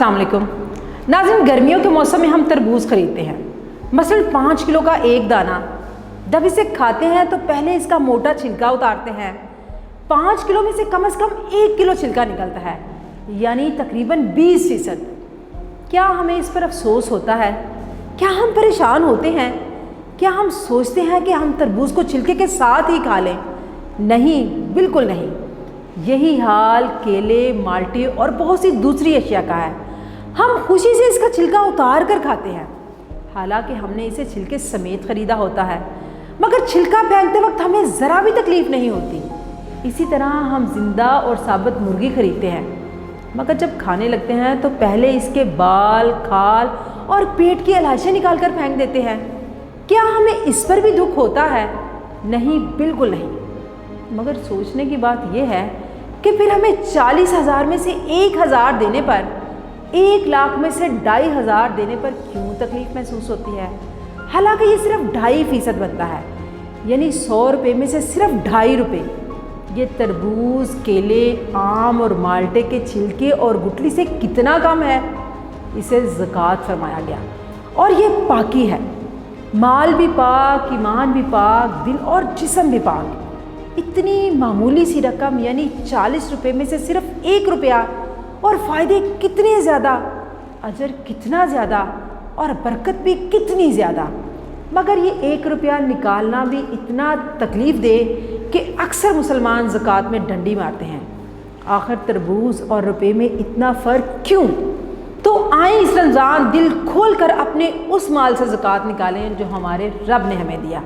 अस्सलाम वालेकुम नाज़रीन, गर्मियों के मौसम में हम तरबूज ख़रीदते हैं। मसलन 5 किलो का एक दाना। जब इसे खाते हैं तो पहले इसका मोटा छिलका उतारते हैं। 5 किलो में से कम 1 किलो छिलका निकलता है, यानी तकरीबन 20%। क्या हमें इस पर अफसोस होता है? क्या हम परेशान होते हैं? क्या हम सोचते हैं कि हम तरबूज को छिलके के साथ ही खा लें? नहीं, बिल्कुल नहीं। यही हाल केले, माल्टे और बहुत सी दूसरी अशिया का है। हम खुशी से इसका छिलका उतार कर खाते हैं, हालांकि हमने इसे छिलके समेत ख़रीदा होता है, मगर छिलका फेंकते वक्त हमें ज़रा भी तकलीफ़ नहीं होती। इसी तरह हम ज़िंदा और साबुत मुर्गी ख़रीदते हैं, मगर जब खाने लगते हैं तो पहले इसके बाल, खाल और पेट की अलाइशें निकाल कर फेंक देते हैं। क्या हमें इस पर भी दुख होता है? नहीं, बिल्कुल नहीं। मगर सोचने की बात यह है कि फिर हमें 40,000 में से 1,000 देने पर, 1 लाख में से 2,500 देने पर क्यों तकलीफ़ महसूस होती है? हालांकि ये सिर्फ 2.5% बनता है, यानी 100 रुपये में से सिर्फ 2.5 रुपये। ये तरबूज, केले, आम और माल्टे के छिलके और गुठली से कितना कम है। इसे ज़कात फरमाया गया और ये पाकी है। माल भी पाक, ईमान भी पाक, दिल और जिस्म भी पाक। इतनी मामूली सी रकम यानी 40 रुपये में से सिर्फ 1 रुपया, और फ़ायदे कितने ज़्यादा, अजर कितना ज़्यादा और बरकत भी कितनी ज़्यादा। मगर ये 1 रुपया निकालना भी इतना तकलीफ़ दे कि अक्सर मुसलमान ज़कात में डंडी मारते हैं। आखिर तरबूज और रुपये में इतना फ़र्क क्यों? तो आए इस रमज़ान दिल खोल कर अपने उस माल से ज़कात निकालें जो हमारे रब ने हमें दिया,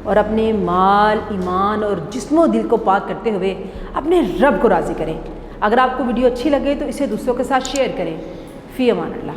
और अपने माल, ईमान और जिस्मो दिल को पाक करते हुए अपने रब को राज़ी करें। अगर आपको वीडियो अच्छी लगे तो इसे दूसरों के साथ शेयर करें। फ़ी अमान अल्लाह।